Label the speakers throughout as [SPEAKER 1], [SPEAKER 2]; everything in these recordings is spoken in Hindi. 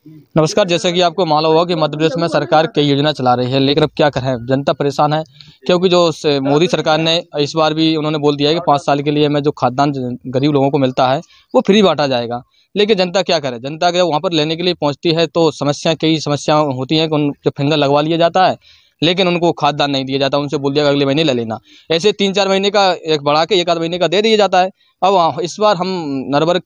[SPEAKER 1] नमस्कार। जैसे कि आपको मालूम होगा कि मध्य प्रदेश में सरकार कई योजना चला रही है, लेकिन अब क्या करें, जनता परेशान है। क्योंकि जो मोदी सरकार ने इस बार भी उन्होंने बोल दिया है कि 5 साल के लिए में जो खाद्यान्न गरीब लोगों को मिलता है वो फ्री बांटा जाएगा। लेकिन जनता क्या करे, जनता के वहाँ पर लेने के लिए पहुँचती है तो कई समस्याएं होती हैं कि उन जो फिंगर लगवा लिया जाता है, लेकिन उनको खाद्यान्न नहीं दिया जाता। उनसे बोल दिया अगले महीने ले लेना। ऐसे 3-4 महीने का एक बढ़ा के 1 आध महीने का दे दिया जाता है। अब इस बार हम नरवर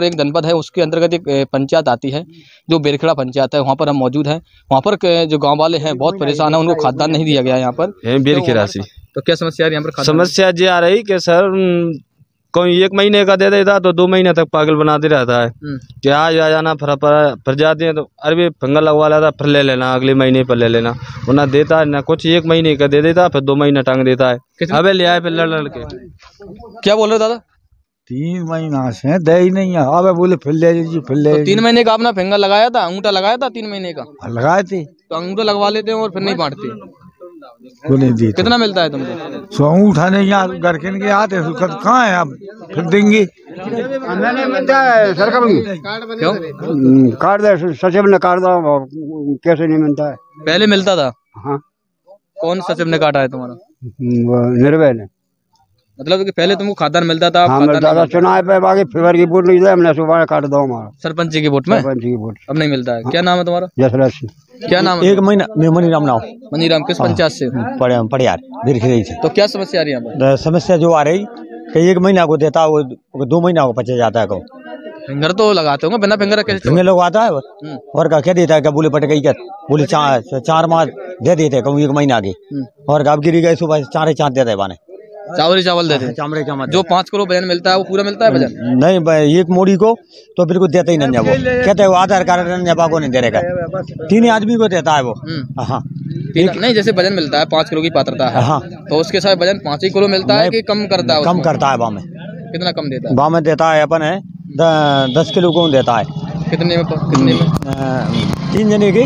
[SPEAKER 1] एक जनपद है, उसके अंतर्गत एक पंचायत आती है जो बेरखेड़ा पंचायत है, वहाँ पर हम मौजूद हैं। वहाँ पर जो गांव वाले हैं बहुत परेशान हैं, उनको खाद्यान्न नहीं दिया गया यहाँ पर
[SPEAKER 2] बेरखेड़ा से।
[SPEAKER 1] तो क्या समस्या है यहाँ पर?
[SPEAKER 2] समस्या ये आ रही कि सर कोई 1 महीने का दे देता तो 2 महीने तक पागल बनाते रहता है कि आज आ जाना, फिर जाते हैं तो अरे फिंगर लगवा लेता, फिर ले लेना, अगले महीने पर ले लेना। वो ना देता है ना कुछ, 1 महीने का दे देता, फिर 2 महीने टांग देता है। अबे ले आए फिर लड़ के।
[SPEAKER 1] क्या बोल रहे हो दादा?
[SPEAKER 3] 3 महीना से दे ही नहीं है। अब बोले फिर ले लीजिए, फिर ले।
[SPEAKER 1] तो 3 महीने का अपना फिंगर लगाया था, अंगूठा लगाया था 3 महीने का
[SPEAKER 3] लगाए थे
[SPEAKER 1] तो अंगूठा लगवा लेते हैं और फिर नहीं बांटते।
[SPEAKER 3] वो नहीं दी।
[SPEAKER 1] कितना मिलता है तुमको?
[SPEAKER 3] सो अंगूठा नहीं, यहाँ घर के आते कहाँ है, अब फिर देंगे।
[SPEAKER 4] नहीं मिलता है सरकार की।
[SPEAKER 1] क्यों?
[SPEAKER 4] काट दे सचिव ने काट दो, कैसे नहीं मिलता है?
[SPEAKER 1] पहले मिलता था।
[SPEAKER 4] हाँ।
[SPEAKER 1] कौन सचिव ने काटा है तुम्हारा?
[SPEAKER 4] निर्भय ने।
[SPEAKER 1] मतलब कि पहले तुमको खाद्यान्न मिलता था?
[SPEAKER 4] हाँ मिलता था, चुनाव पे बाकी फेवर की वोट नहीं दे, हमने सुबह काट दो हमारा
[SPEAKER 1] सरपंच जी की वोट में।
[SPEAKER 4] सरपंच की वोट
[SPEAKER 1] अब नहीं मिलता है। क्या नाम है तुम्हारा?
[SPEAKER 4] जसराज सिंह।
[SPEAKER 1] क्या नाम है?
[SPEAKER 3] 1 महीना में मनीराम नाव।
[SPEAKER 1] मनीराम किस पंचायत से?
[SPEAKER 3] पड़ियार बेरखेड़ा से।
[SPEAKER 1] तो क्या समस्या आ रही है यहाँ पर?
[SPEAKER 3] समस्या जो आ रही कि 1 महीना को देता, वो 2 महीना को बचे जाता है।
[SPEAKER 1] फिंगर तो लगाते होंगे, बिना फिंगर कैसे?
[SPEAKER 3] फिंगर लोग आता है और क्या देता है, क्या बोले पट गई, क्या बोले 4 माह दे देते, कहूँ 1 महीना के। और अब गिरी गए सुबह 4 चाँद देते बाने
[SPEAKER 1] चावल देते हैं।
[SPEAKER 3] चामड़े का
[SPEAKER 1] जो 5 किलो वजन मिलता है वो पूरा मिलता है वजन?
[SPEAKER 3] नहीं, 1 मोड़ी को तो बिल्कुल देते ही नहीं। वो कहते हैं वो आधार कार्ड नंजा को नहीं दे रहेगा, 3 आदमी को देता है वो। हाँ
[SPEAKER 1] नहीं, जैसे वजन मिलता है 5 किलो की पात्रता है। हाँ, तो उसके साथ वजन 5 ही किलो मिलता है कि कम करता है?
[SPEAKER 3] कम करता है। बामे
[SPEAKER 1] कितना कम देता है?
[SPEAKER 3] बामे देता है अपन है 10 किलो को देता है।
[SPEAKER 1] कितने में
[SPEAKER 3] 3 जने की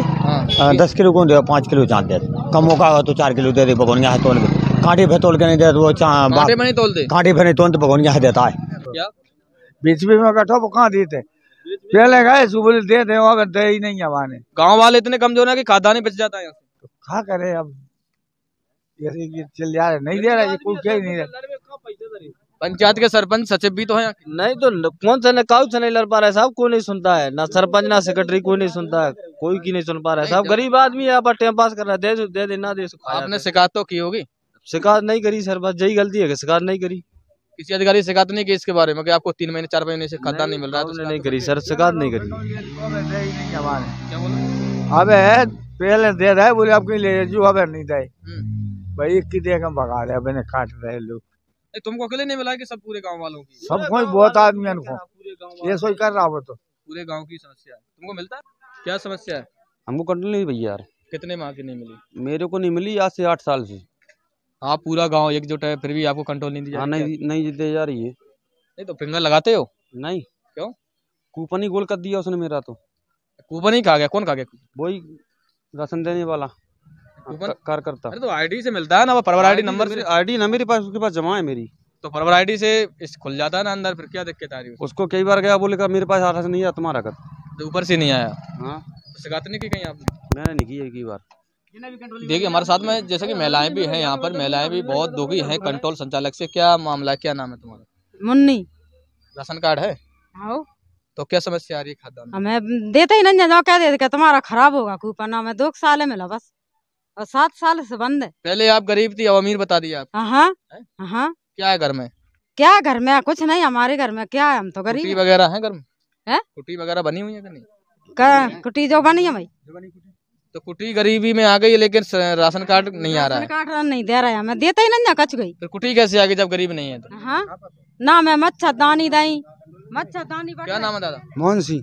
[SPEAKER 3] 10 किलो को दे, 5 किलो चाँद दे। कम होगा तो 4 किलो दे दे भगोनिया है, तोल के कांटे पे तोल के नहीं दे, वो
[SPEAKER 1] कांटे पे नहीं तोलते।
[SPEAKER 3] कांटे पे नहीं तोल तो भगोनिया है देता है।
[SPEAKER 1] क्या
[SPEAKER 3] बीच में कटो वो कहाँ देते, पहले गए सुबह दे दे, अब दे ही नहीं है।
[SPEAKER 1] गाँव वाले इतने कमजोर है कि खाद्यान्न बच जाता है यहाँ से।
[SPEAKER 3] तो क्या करे अब, जैसे चल जा रहे, नहीं दे रहा, ये कोई क्या ही नहीं रहा।
[SPEAKER 1] पंचायत के सरपंच सचिव भी तो है
[SPEAKER 2] नहीं तो कौन सा काउ से नहीं लड़ पा रहा है साहब, कोई नहीं सुनता है, ना सरपंच ना सेक्रेटरी, कोई नहीं सुनता है, कोई की नहीं सुन पा रहा है साहब। गरीब आदमी यहाँ पर टाइम पास कर रहा है, दे दे ना दे।
[SPEAKER 1] आपने शिकायत तो की होगी?
[SPEAKER 2] शिकायत नहीं करी सर, बस यही गलती है कि शिकायत नहीं करी।
[SPEAKER 1] किसी अधिकारी से शिकायत नहीं की इसके बारे में कि आपको 3 महीने 4 महीने से खाद्यान्न नहीं मिल रहा है?
[SPEAKER 2] तो नहीं करी सर, शिकायत नहीं करी।
[SPEAKER 3] अब पहले दे रहे, बोले आपको ले जो, अब नहीं दे भाई, की दे हम भगा रहे, अब काट रहे लोग।
[SPEAKER 1] तुमको अकेले नहीं मिला कि सब पूरे गांव वालों की?
[SPEAKER 3] सबको, बहुत आदमी को ये सोच कर रहा हो तो
[SPEAKER 1] पूरे गांव की समस्या है। तुमको मिलता है? क्या समस्या है?
[SPEAKER 2] हमको कंट्रोल नहीं भैया यार।
[SPEAKER 1] कितने माह की नहीं मिली?
[SPEAKER 2] मेरे को नहीं मिली आज से 8 साल से।
[SPEAKER 1] आप पूरा गांव एकजुट है फिर भी आपको कंट्रोल नहीं दिया?
[SPEAKER 2] नहीं दे जा रही है।
[SPEAKER 1] नहीं तो फिंगर लगाते हो?
[SPEAKER 2] नहीं।
[SPEAKER 1] क्यों?
[SPEAKER 2] कूपन ही गोल कर दिया उसने मेरा। तो
[SPEAKER 1] कूपन ही खा गया? कौन खा गया?
[SPEAKER 2] वही राशन देने वाला कार करता।
[SPEAKER 1] अरे तो आईडी से मिलता है ना, वो परवर आईडी नंबर से।
[SPEAKER 2] आईडी ना मेरे पास, उसके पास जमा है मेरी।
[SPEAKER 1] तो परवर आईडी से खुल जाता है ना अंदर, फिर क्या दिक्कत आ रही है?
[SPEAKER 2] उसको कई बार गया, बोले मेरे पास राशन नहीं है, तुम्हारा कर।
[SPEAKER 1] तो ऊपर से नहीं आया?
[SPEAKER 2] हाँ।
[SPEAKER 1] तो शिकायत नहीं की कहीं आपने?
[SPEAKER 2] मैंने नहीं की एक ही बार।
[SPEAKER 1] देखिए हमारे साथ में जैसे कि महिलाएं भी हैं, यहाँ पर महिलाएं भी बहुत दुखी हैं कंट्रोल संचालक से। क्या मामला है, क्या नाम है तुम्हारा?
[SPEAKER 5] मुन्नी।
[SPEAKER 1] राशन कार्ड है?
[SPEAKER 5] हाँ।
[SPEAKER 1] तो क्या समस्या आ रही है खाद्यान्न?
[SPEAKER 5] हमें देते ही नहीं, जो कह देते तुम्हारा खराब होगा कूपन, हमें 2 साल मिला बस, और 7 साल से बंद है।
[SPEAKER 1] पहले आप गरीब थी, अब अमीर बता दिया आप।
[SPEAKER 5] हाँ हाँ।
[SPEAKER 1] क्या है घर में?
[SPEAKER 5] क्या घर में? कुछ नहीं हमारे घर में, क्या है, हम तो गरीब।
[SPEAKER 1] कुटी वगैरह है घर में?
[SPEAKER 5] है
[SPEAKER 1] कुटी वगैरह बनी हुई है कि नहीं?
[SPEAKER 5] कुटी जो बनी है भाई,
[SPEAKER 1] तो कुटी गरीबी में आ गई, लेकिन राशन कार्ड नहीं आ रहा है।
[SPEAKER 5] कार्ड नहीं दे रहा है, हमें देते ही नहीं, कच गई।
[SPEAKER 1] फिर कुटी कैसे आ गई जब गरीब नहीं है तो?
[SPEAKER 5] हाँ ना, मैं मच्छरदानी दई, मच्छरदानी।
[SPEAKER 1] क्या नाम है दादा?
[SPEAKER 3] मोहन सिंह।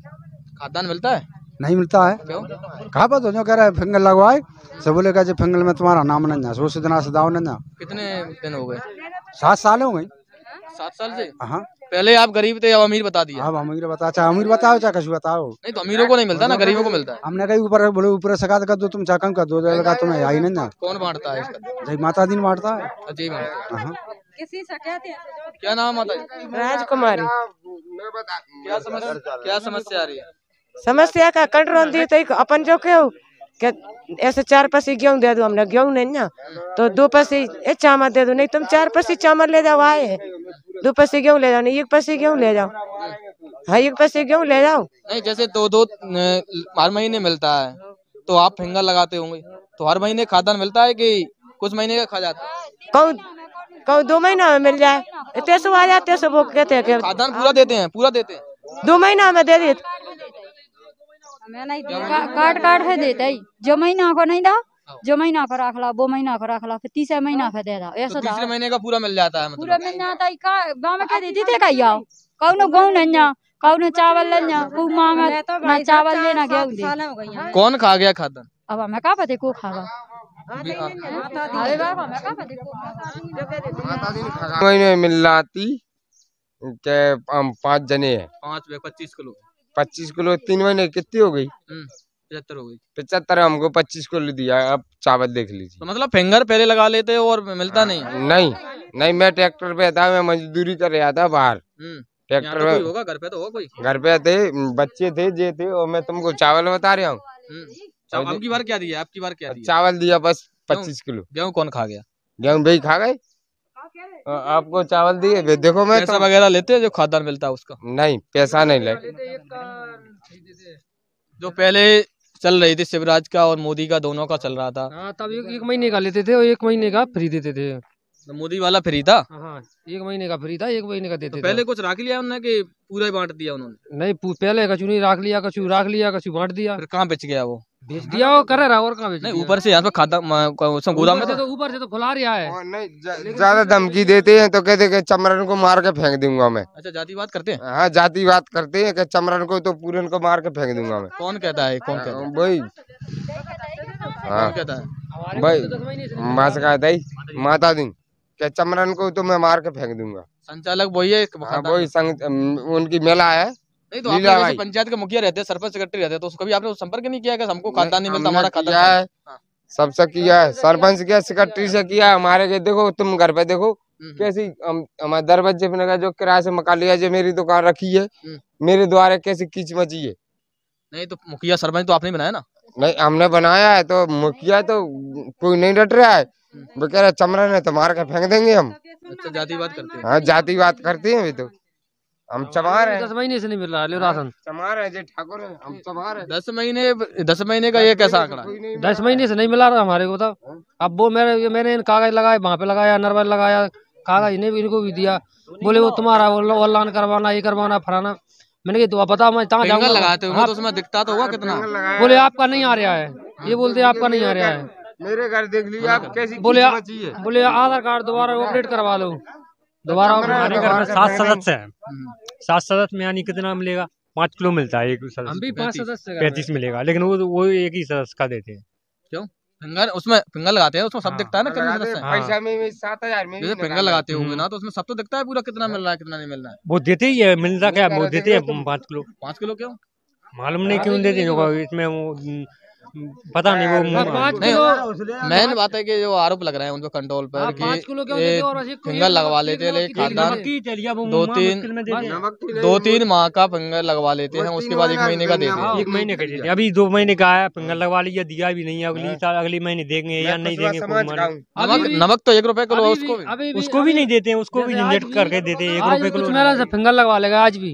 [SPEAKER 1] खाद्यान्न मिलता है?
[SPEAKER 3] नहीं मिलता है।
[SPEAKER 1] क्यों?
[SPEAKER 3] कहा पता जो कह रहा है फिंगर लगवाए, सब बोले का फिंगर में तुम्हारा नाम नहीं, 100 दिन से दाव नहीं।
[SPEAKER 1] कितने दिन हो गए?
[SPEAKER 3] 7 साल हो गई।
[SPEAKER 1] 7 साल से?
[SPEAKER 3] हाँ।
[SPEAKER 1] पहले आप गरीब थे, अब अमीर बता दिया।
[SPEAKER 3] अब अमीर बता, चाहे अमीर बताओ चाहे कुछ बताओ।
[SPEAKER 1] नहीं तो अमीरों को नहीं मिलता ना, गरीबों को मिलता है।
[SPEAKER 3] हमने कहीं ऊपर बोले, ऊपर शिकायत कर दो, तुम चाहे कम कर दो, लगा तुम्हें आई नहीं ना।
[SPEAKER 1] कौन बांटता है इसका?
[SPEAKER 3] जय माता दिन बांटता है।
[SPEAKER 1] अजय बांटता है।
[SPEAKER 5] किसी से कहते हैं।
[SPEAKER 1] क्या नाम आता है?
[SPEAKER 5] राजकुमारी।
[SPEAKER 1] क्या समस्या आ रही है?
[SPEAKER 6] समस्या का कंट्रोल दी तो अपन जो क्यों क्या ऐसे 4 पसी गेहूं दे दो, हमने गेहूं नहीं ना तो 2 पसी चावल दे दो, नहीं तुम 4 पसी चावल ले जाओ, आए 2 पसी गेहूं ले जाओ, नहीं 1 पसी गेहूं ले जाओ, हाँ 1 पसी गेहूं ले जाओ।
[SPEAKER 1] नहीं जैसे 2 हर महीने मिलता है तो आप फिंगर लगाते होंगे, तो हर महीने खाद्यान्न मिलता है कि कुछ महीने का खा जाता है?
[SPEAKER 6] कहूँ 2 महीना में मिल जाए, इतने सो आ जाते हैं, वो कहते हैं
[SPEAKER 1] खाद्यान्न पूरा देते हैं, पूरा देते हैं
[SPEAKER 6] 2 महीना में दे देते।
[SPEAKER 5] काट है देते ही, जो महीना को नहीं दा, जो महीना को रख ला, 2 महीना को रख ला, फिर 3 महीना को दे दा, ऐसा
[SPEAKER 1] तो 3 महीने का पूरा मिल जाता है,
[SPEAKER 5] पूरा मिल जाता है। गाँव में कह देती थे कहीं आओ, कहूँ गेहूं नहीं, कहूँ चावल लेना, खूब मांगा ना चावल लेना गेहूं दे।
[SPEAKER 1] कौन खा गया खाद्यान्न?
[SPEAKER 5] अब हमें क्या पता को खागा,
[SPEAKER 7] महीने मिल जाती के हम 5 जने हैं,
[SPEAKER 1] 25 किलो
[SPEAKER 7] 25 किलो 3 महीने कितनी हो गई?
[SPEAKER 1] 75 हो गई।
[SPEAKER 7] 75 हमको 25 किलो दिया। अब चावल देख लीजिए।
[SPEAKER 1] तो मतलब फिंगर पहले लगा लेते और मिलता नहीं?
[SPEAKER 7] नहीं मैं ट्रैक्टर पे था, मैं मजदूरी कर रहा था बाहर। ट्रैक्टर
[SPEAKER 1] में होगा, घर पे तो होगा कोई?
[SPEAKER 7] घर पे थे, बच्चे थे जे थे, और मैं तुमको चावल बता रहा हूँ।
[SPEAKER 1] अब की बार क्या दिया? आपकी बार क्या दिया?
[SPEAKER 7] चावल दिया बस 25 किलो।
[SPEAKER 1] गेहूं कौन खा गया?
[SPEAKER 7] गेहूं भाई खा गए, आपको चावल दिए। देखो मैं
[SPEAKER 1] पैसा वगैरह लेते हैं जो खाद्यान्न मिलता है उसका?
[SPEAKER 7] नहीं पैसा नहीं लेते।
[SPEAKER 1] जो पहले चल रही थी शिवराज का और मोदी का, दोनों का चल रहा था।
[SPEAKER 8] हाँ तब 1 महीने का लेते थे और 1 महीने का फ्री देते थे।
[SPEAKER 1] तो मोदी वाला फ्री था?
[SPEAKER 8] हाँ 1 महीने का फ्री था, 1 महीने का देते थे।
[SPEAKER 1] पहले कुछ राख लिया उन्होंने कि पूरा ही बांट दिया उन्होंने?
[SPEAKER 8] नहीं पहले कछु नहीं राख लिया, कछु बांट दिया।
[SPEAKER 1] फिर कहाँ बेच गया वो?
[SPEAKER 8] बेच दिया वो कर रहा, और कहाँ बेच?
[SPEAKER 1] नहीं ऊपर से यहाँ पे खाता गोदाम में
[SPEAKER 8] तो ऊपर से तो फुला रहा है।
[SPEAKER 7] नहीं ज्यादा धमकी देते हैं तो कहते हैं चमरन को मार के फेंक दूंगा मैं।
[SPEAKER 1] अच्छा जातिवाद करते हैं?
[SPEAKER 7] हाँ जातिवाद करते हैं कि चमरन को तो पूरन को मार के फेंक दूंगा मैं।
[SPEAKER 1] कौन कहता है? कौन कहता है
[SPEAKER 7] भाई? हाँ
[SPEAKER 1] कहता है
[SPEAKER 7] भाई माँ से कहता है माता दी क्या चमरन को तो मैं मार के फेंक दूंगा।
[SPEAKER 1] संचालक वही है?
[SPEAKER 7] वही उनकी मेला है।
[SPEAKER 1] नहीं तो आपने पंचायत के मुखिया रहते हैं, सरपंच सेक्रेटरी रहते हैं, तो कभी आपने संपर्क नहीं किया कि हमको खाद्यान्न नहीं मिलता? हमारा खाद्यान्न
[SPEAKER 7] है सबसे किया है, सरपंच किया, सेक्रेटरी से किया, हमारे के देखो तुम घर पे देखो कैसी हमारे दरवाजे पे जो किराए से मकान लिया जो मेरी दुकान रखी है, मेरे द्वारा कैसी कीच मची है।
[SPEAKER 1] नहीं तो मुखिया सरपंच तो आपने बनाया ना?
[SPEAKER 7] नहीं हमने बनाया है, तो मुखिया तो कोई नहीं डट रहा है, वो कह रहा चमरन है तो मार के फेंक देंगे हम।
[SPEAKER 1] अच्छा जातिवाद करते हैं?
[SPEAKER 7] हाँ जातिवाद करते हैं। अभी तो हम चमार हैं।
[SPEAKER 8] 10 महीने से नहीं मिल रहा है राशन।
[SPEAKER 7] चमार है, ठाकुर है, हम चमार है।
[SPEAKER 1] 10 महीने का ये कैसा आंकड़ा?
[SPEAKER 8] 10 महीने से नहीं मिला रहा हमारे को। तो अब वो मैंने कागज लगाए, वहाँ पे लगाया, नरवल लगाया, कागज इनको भी दिया। बोले वो तुम्हारा ऑनलाइन करवाना, ये करवाना, फराना। मैंने कहा तो बता मैं कहाँ जाऊंगा?
[SPEAKER 1] लगाते हो तो उसमें दिखता तो होगा कितना?
[SPEAKER 8] बोले आपका नहीं आ रहा है, ये बोलते आपका नहीं आ रहा है।
[SPEAKER 7] मेरे घर देख लीजिए आप कैसी
[SPEAKER 8] बोले आधार कार्ड दोबारा अपडेट करवा लो, दोबारा।
[SPEAKER 9] हमारे घर में 7 सदस्य है, 7 सदस्य में यानी कितना मिलेगा? 5 किलो मिलता है एक सदस्य।
[SPEAKER 8] हम भी 5 सदस्य
[SPEAKER 9] 35 मिलेगा, लेकिन वो एक ही सदस्य का देते हैं।
[SPEAKER 1] क्यों? फिंगर उसमें फिंगर लगाते हैं, उसमें सब दिखता है ना कितना सदस्य है।
[SPEAKER 7] पैसा में 7,000 में
[SPEAKER 1] जैसे फिंगर लगाते होंगे ना तो उसमें सब तो दिखता है पूरा कितना मिल रहा है कितना नहीं मिल रहा है।
[SPEAKER 9] वो देते ही है, मिलता क्या वो देते हैं 5 किलो।
[SPEAKER 1] 5 किलो क्यों?
[SPEAKER 9] मालूम नहीं क्यों देते हैं, इसमें वो पता नहीं। वो
[SPEAKER 1] मेन बात है कि जो आरोप लग रहे हैं उनको कंट्रोल पर कि फिंगर लगवा लेते हैं, खाद्यान्न 2-3 माह का फिंगर लगवा लेते हैं, उसके बाद 1 महीने का देते हैं।
[SPEAKER 9] 1 महीने का देते हैं। अभी 2 महीने का आया, फिंगर लगवा लिया, दिया भी नहीं है। अगली महीने देंगे या नहीं देंगे।
[SPEAKER 1] नमक तो 1 रुपए किलो,
[SPEAKER 9] उसको भी नहीं देते हैं, उसको भी झंझट करके देते हैं 1 रुपए किलो।
[SPEAKER 8] मेला से फिंगर लगवा लेगा आज भी।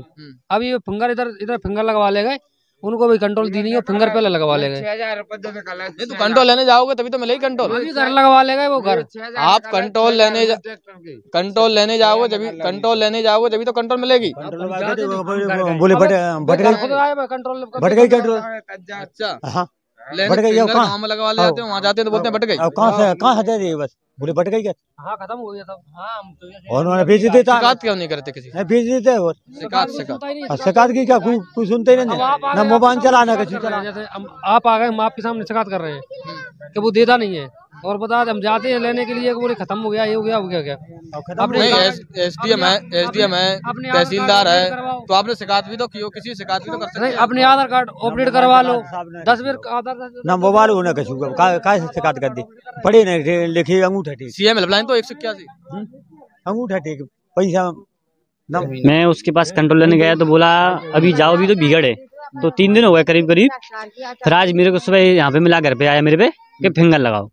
[SPEAKER 8] अभी फिंगर इधर फिंगर लगवा लेगा, उनको भी कंट्रोल दी नहीं है, फिंगर पहले लगवा लेगा।
[SPEAKER 1] नहीं तो कंट्रोल लेने जाओगे तभी तो मिलेगी कंट्रोल।
[SPEAKER 8] अभी घर लगवा लेगा वो घर।
[SPEAKER 1] आप कंट्रोल लेने जाओगे जब तो कंट्रोल मिलेगी।
[SPEAKER 3] बोले बट गई कंट्रोल।
[SPEAKER 1] अच्छा
[SPEAKER 3] हाँ
[SPEAKER 1] बट गई, गाँव में लगवा ले जाते हैं, वहाँ जाते हैं तो बोलते हैं बट गई।
[SPEAKER 3] कहाँ दे रही बस बोले बट गई क्या?
[SPEAKER 8] हाँ खत्म हो गया था।
[SPEAKER 3] और उन्होंने भेज देता।
[SPEAKER 1] शिकायत क्यों नहीं करते किसी?
[SPEAKER 3] भेज देते और शिकायत की क्या कोई सुनते ही नहीं, ना मोबाइल चलाना कुछ चलाना।
[SPEAKER 8] जैसे आप आ गए, हम आपके सामने शिकायत कर रहे हैं कि वो देता नहीं है, और बता हम जाते हैं लेने के लिए, बोले खत्म हो गया, ये हो गया, क्या
[SPEAKER 1] अपने एसडीएम है, तहसीलदार है, तो आपने शिकायत भी तो की हो, किसी शिकायत भी तो कर सकते हैं।
[SPEAKER 8] अपने आधार कार्ड अपडेट करवा लो, 10 बार आधार
[SPEAKER 3] ना मोबाइल होना कछु का शिकायत कर दी पड़े नहीं लिखी अंगूठा टेक।
[SPEAKER 1] सीएम हेल्पलाइन तो 181
[SPEAKER 3] अंगूठा टेक पैसा।
[SPEAKER 10] मैं उसके पास कंट्रोल लेने गया तो बोला अभी जाओ, अभी तो बिगड़ है, तो 3 दिन हो गए करीब करीब। फिर आज मेरे को सुबह यहाँ पे मिला, घर पे आया मेरे पे कि फिंगर लगाओ।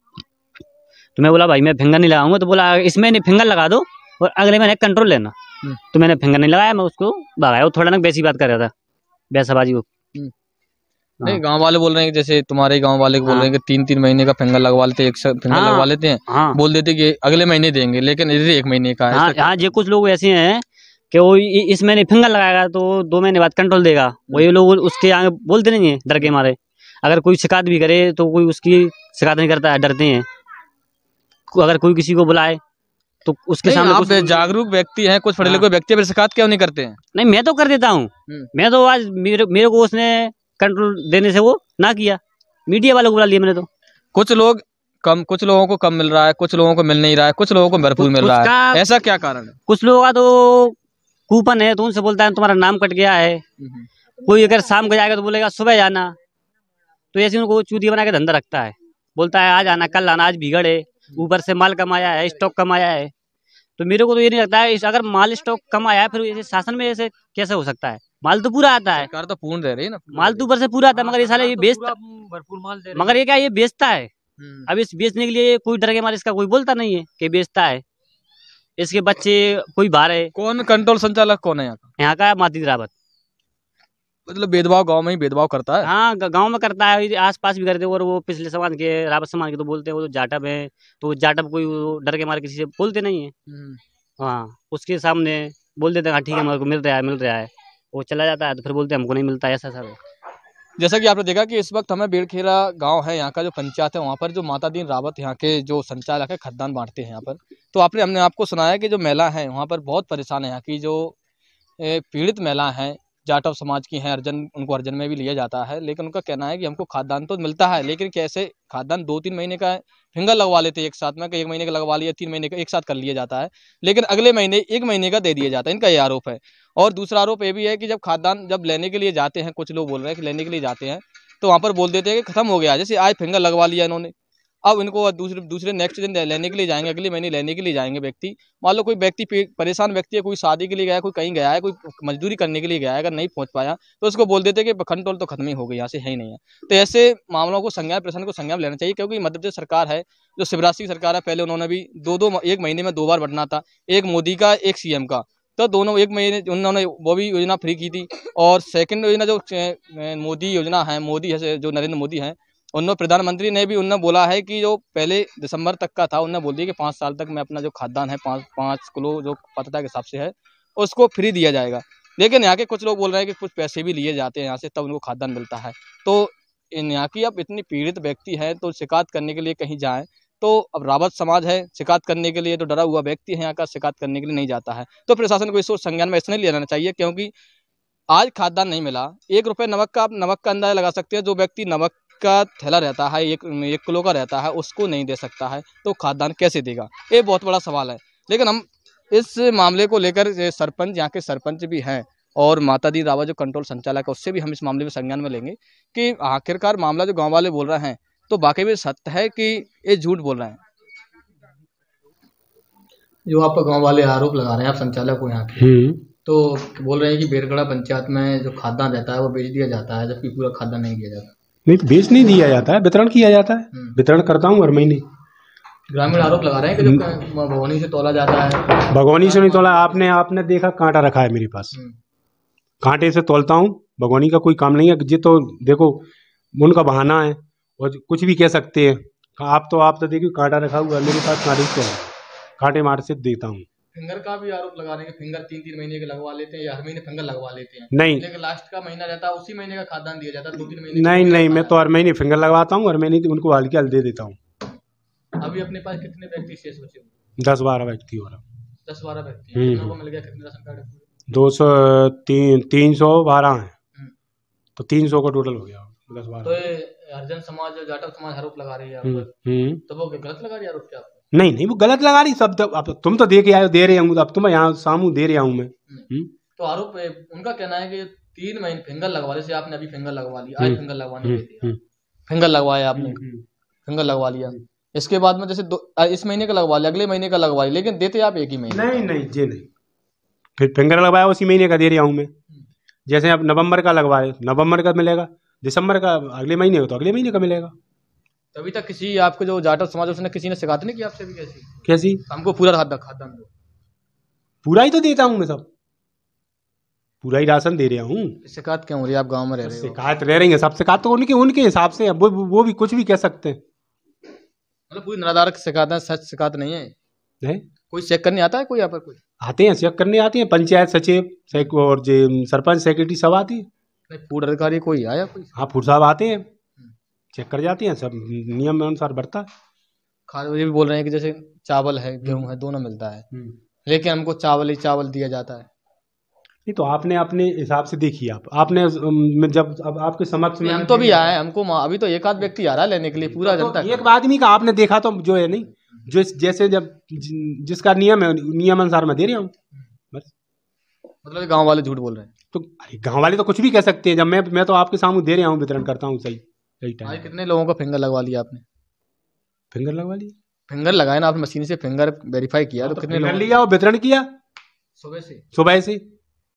[SPEAKER 10] तो मैं बोला भाई मैं फिंगर नहीं लगाऊंगा। तो बोला इस महीने फिंगर लगा दो और अगले महीने कंट्रोल लेना। तो मैंने फिंगर नहीं लगाया, मैं उसको भगाया। वो थोड़ा ना वैसी बात कर रहा था, वैसाबाजी वो।
[SPEAKER 1] नहीं, गांव वाले बोल रहे हैं कि जैसे तुम्हारे गांव वाले बोल रहे हैं कि 3-3 महीने का फिंगर लगवा लेते हैं, एक साथ फिंगर लगवा लेते हैं, बोल देते कि अगले महीने देंगे, लेकिन इधर 1 महीने का है।
[SPEAKER 10] हाँ, ये कुछ लोग ऐसे हैं कि वो इस महीने फिंगर लगाएगा तो 2 महीने बाद कंट्रोल देगा। वही लोग उसके आगे बोलते नहीं है डर के मारे। अगर कोई शिकायत भी करे तो कोई उसकी शिकायत नहीं करता है, डरते हैं। अगर कोई किसी को बुलाए तो उसके सामने
[SPEAKER 1] आप जागरूक व्यक्ति हैं, कुछ पढ़े लिखे व्यक्ति, पर शिकायत क्यों नहीं करते हैं?
[SPEAKER 10] नहीं, मैं तो कर देता हूँ। मैं तो आज मेरे को उसने कंट्रोल देने से वो ना किया, मीडिया वालों को बुला लिया मैंने। तो
[SPEAKER 1] कुछ लोगों को कम मिल रहा है, कुछ लोगों को मिल नहीं रहा है, कुछ लोगों को भरपूर मिल रहा है, ऐसा क्या कारण है?
[SPEAKER 10] कुछ लोगों का तो कूपन है, तो उनसे बोलता है तुम्हारा नाम कट गया है। कोई अगर शाम को जाएगा तो बोलेगा सुबह जाना। तो ऐसे उनको चूतिया बना के धंधा रखता है, बोलता है आज आना, कल आना, आज बिगड़ है, ऊपर से माल कम आया है, स्टॉक कम आया है। तो मेरे को तो ये नहीं लगता है अगर माल स्टॉक कम आया है फिर ऐसे शासन में ऐसे कैसे हो सकता है? माल तो पूरा आता है,
[SPEAKER 1] सरकार तो पूर्ण दे रही है ना,
[SPEAKER 10] माल तो ऊपर से पूरा आता है, मगर ये साले ये बेचता, भरपूर माल दे रहे, मगर ये क्या ये बेचता है। अब इस बेचने के लिए कोई डर के मारे इसका कोई बोलता नहीं है कि बेचता है। इसके बच्चे कोई बाहर है।
[SPEAKER 1] कौन कंट्रोल संचालक कौन है यहाँ का?
[SPEAKER 10] यहाँ का माती रावत।
[SPEAKER 1] मतलब भेदभाव गांव में ही भेदभाव करता है?
[SPEAKER 10] हाँ, गांव में करता है, आस पास भी करते हैं। और वो पिछले समाज के, रावत समाज के तो बोलते हैं वो तो जाटव है, तो जाटव कोई डर के मारे किसी से बोलते नहीं है। हाँ, उसके सामने बोल देते हैं हाँ ठीक है मेरे को मिल रहा है, वो चला जाता है तो फिर बोलते हैं हमको नहीं मिलता, ऐसा सब है।
[SPEAKER 1] जैसा कि आपने देखा कि इस वक्त हमें बेड़खेरा गांव है, यहाँ का जो पंचायत है, वहाँ पर जो माता दीन रावत यहाँ के जो संचालक है, खाद्यान्न बांटते हैं यहाँ पर। तो हमने आपको सुनाया कि जो महिला है वहाँ पर बहुत परेशान है। यहाँ की जो पीड़ित महिला हैं, जाटव समाज की हैं, उनको अर्जन में भी लिया जाता है, लेकिन उनका कहना है कि हमको खाद्यान्न तो मिलता है, लेकिन कैसे खाद्यान्न 2-3 महीने का फिंगर लगवा लेते हैं एक साथ में, कि 1 महीने का लगवा लिया, 3 महीने का एक साथ कर लिया जाता है, लेकिन अगले महीने 1 महीने का दे दिया जाता है। इनका ये आरोप है। और दूसरा आरोप ये भी है कि जब खाद्यान्न जब लेने के लिए जाते हैं, कुछ लोग बोल रहे हैं कि लेने के लिए जाते हैं तो वहाँ पर बोल देते हैं कि खत्म हो गया, जैसे आज फिंगर लगवा लिया इन्होंने, अब इनको दूसरे नेक्स्ट दिन लेने के लिए जाएंगे, अगले महीने लेने के लिए जाएंगे व्यक्ति। मान लो कोई व्यक्ति परेशान व्यक्ति है, कोई शादी के लिए गया है, कोई कहीं गया है, कोई मजदूरी करने के लिए गया है, अगर नहीं पहुंच पाया तो उसको बोल देते हैं कि कंट्रोल तो खत्म ही हो गई, यहाँ से है ही नहीं है। तो ऐसे मामलों को प्रशासन को संज्ञान लेना चाहिए, क्योंकि मध्य प्रदेश सरकार है जो शिवराज सिंह सरकार है, पहले उन्होंने भी 1 महीने में 2 बार बढ़ना था, एक मोदी का एक सीएम का, तो दोनों 1 महीने उन्होंने वो भी योजना फ्री की थी। और सेकंड योजना जो मोदी योजना है, मोदी है जो नरेंद्र मोदी हैं, उन्होंने प्रधानमंत्री ने भी उन्होंने बोला है कि जो पहले दिसंबर तक का था, उन्होंने बोल दिया कि 5 साल तक मैं अपना जो खाद्यान्न है 5 किलो जो पात्रता के हिसाब से है उसको फ्री दिया जाएगा। लेकिन यहाँ के कुछ लोग बोल रहे हैं कि कुछ पैसे भी लिए जाते हैं यहाँ से, तब उनको खाद्यान्न मिलता है। तो यहाँ की अब इतनी पीड़ित व्यक्ति है तो शिकायत करने के लिए कहीं जाएँ तो अब रावत समाज है, शिकायत करने के लिए तो डरा हुआ व्यक्ति है यहाँ का, शिकायत करने के लिए नहीं जाता है। तो प्रशासन को इसको संज्ञान में इसलिए लेना चाहिए क्योंकि आज खाद्यान्न नहीं मिला, 1 रुपये नमक का अंदाजा लगा सकते हैं। जो व्यक्ति नमक का थैला रहता है, 1 किलो का रहता है, उसको नहीं दे सकता है तो खाद्यान्न कैसे देगा? ये बहुत बड़ा सवाल है। लेकिन हम इस मामले को लेकर सरपंच, यहाँ के सरपंच भी हैं और माता दी रावत जो कंट्रोल संचालक है, उससे भी हम इस मामले में संज्ञान में लेंगे कि आखिरकार मामला जो गाँव वाले बोल रहे हैं तो वाकई में सत्य है कि ये झूठ बोल रहे हैं। जो आपका गांव वाले आरोप लगा रहे हैं आप संचालक को यहाँ के, तो बोल रहे हैं कि बेड़खेरा पंचायत में जो खाद्यान्न रहता है वो बेच दिया जाता है, जबकि पूरा खाद्यान्न नहीं दिया जाता।
[SPEAKER 11] नहीं, बेच नहीं दिया जाता है, वितरण किया जाता है। वितरण करता हूँ हर महीने।
[SPEAKER 1] ग्रामीण आरोप लगा रहे हैं कि जो भगवानी से तोला जाता है।
[SPEAKER 11] भगवानी से नहीं तोला, आपने देखा कांटा रखा है मेरे पास, कांटे से तोलता हूँ। भगवानी का कोई काम नहीं है। ये तो देखो उनका बहाना है और कुछ भी कह सकते हैं। आप तो देखिए कांटा रखा हुआ मेरे पास, कांटे से कांटे मार से देता हूँ।
[SPEAKER 1] फिंगर का भी आरोप लगा रहे हैं कि फिंगर 3-3 महीने के लगवा लेते हैं या हर महीने फिंगर लगवा लेते हैं।
[SPEAKER 11] नहीं,
[SPEAKER 1] लेकिन लास्ट का महीना रहता है उसी महीने का खाद्यान्न दिया जाता है, 2-3 महीने
[SPEAKER 11] नहीं, मैं तो हर महीने फिंगर लगवाता हूँ, हर महीने उनको हल्की हल दे देता हूँ।
[SPEAKER 1] अभी अपने पास कितने व्यक्ति शेष बचे हुए?
[SPEAKER 11] 10-12 व्यक्ति हो रहा।
[SPEAKER 1] 10-12 व्यक्ति को मिल गया कितने राशन कार्ड?
[SPEAKER 11] 312 है, तो 300 का टोटल हो गया 10-12।
[SPEAKER 1] तो हरिजन समाज, जाटव समाज आरोप लगा रही है, तो वो गलत लगा रही है आरोप क्या?
[SPEAKER 11] नहीं, वो गलत लगा रही सब। अब तुम तो दे के आए, दे रहे हूँ, अब तुम यहाँ सामू दे रहा हूँ मैं।
[SPEAKER 1] तो आरोप उनका कहना है कि 3 महीने फिंगर लगवा ले, आपने अभी फिंगर लगवा लिया, आज फिंगर लगवाने दिया, फिंगर लगवाया आपने, फिंगर लगवा लिया, इसके बाद में जैसे इस महीने का लगवा लिया, अगले महीने का लगवा लिया, लेकिन देते आप एक ही महीने।
[SPEAKER 11] नहीं, ये नहीं, फिर फिंगर लगवाया उसी महीने का दे रहा हूँ मैं। जैसे अब नवंबर का लगवा रहे, नवंबर का मिलेगा, दिसंबर का अगले महीने हो तो अगले महीने का मिलेगा।
[SPEAKER 1] अभी तक किसी आपको जो जाटव समाज उसने किसी ने शिकायत नहीं की आपसे भी?
[SPEAKER 11] कैसी?
[SPEAKER 1] हमको पूरा खाद्यान्न दो।
[SPEAKER 11] पूरा ही तो देता हूँ मैं, सब पूरा ही राशन दे रहा हूँ।
[SPEAKER 1] शिकायत क्यों हो रही है? आप गांव में रह रहे हो।
[SPEAKER 11] शिकायत रह रही है, सब शिकायत तो उनके हिसाब से है, वो भी कुछ भी कह सकते हैं।
[SPEAKER 1] मतलब पूरी निराधार शिकायत है, सच शिकायत नहीं है? कोई चेक करने आता है कोई यहाँ पर? कोई
[SPEAKER 11] आते हैं, चेक करने आते हैं, पंचायत सचिव और जो सरपंच सेक्रेटरी सब आती है।
[SPEAKER 1] फूड अधिकारी कोई आया कोई?
[SPEAKER 11] हाँ, फूड साहब आते हैं, चेक कर जाते हैं, सब नियम अनुसार बढ़ता है।
[SPEAKER 1] खाद ये भी बोल रहे हैं कि जैसे चावल है, गेहूं है, दोनों मिलता है, लेकिन हमको चावल ही चावल दिया जाता है।
[SPEAKER 11] नहीं तो आपने अपने हिसाब से देखिए, आपने जब अब आपके समक्ष में
[SPEAKER 1] हम तो भी आए, हमको अभी तो एक आध व्यक्ति आ रहा है लेने के लिए, पूरा जनता
[SPEAKER 11] एक आदमी का आपने देखा तो जो है नहीं, जो जैसे जब जिसका नियम है नियम अनुसार मैं दे रहा हूँ बस।
[SPEAKER 1] मतलब गांव वाले झूठ बोल रहे हैं?
[SPEAKER 11] तो गांव वाले तो कुछ भी कह सकते हैं, जब मैं तो आपके सामने दे रहा हूँ, वितरण करता हूँ सही टाइम।
[SPEAKER 1] आज कितने लोगों का फिंगर लगवा लिया आपने?
[SPEAKER 11] फिंगर लगवा लिया?
[SPEAKER 1] फिंगर लगाया ना आपने, मशीन से फिंगर वेरीफाई किया तो कितने
[SPEAKER 11] फिंगर लिया और वितरण किया
[SPEAKER 1] सुबह से?